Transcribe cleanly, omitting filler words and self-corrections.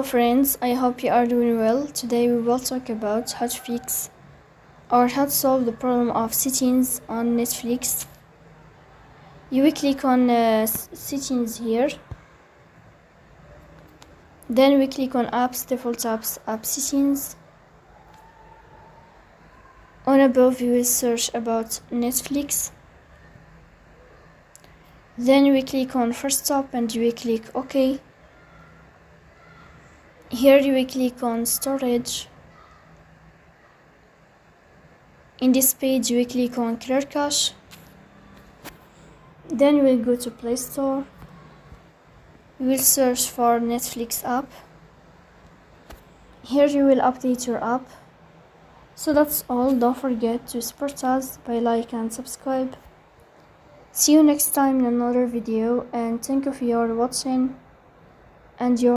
Friends, I hope you are doing well. Today we will talk about how to fix or how to solve the problem of settings on Netflix. You will click on settings here, then we click on apps, default apps, app settings. On above you will search about Netflix, then we click on first stop and you will click OK. Here you will click on storage. In this page you will click on clear cache. Then you will go to Play Store. You will search for Netflix app. Here you will update your app. So that's all. Don't forget to support us by like and subscribe. See you next time in another video, and thank you for your watching and your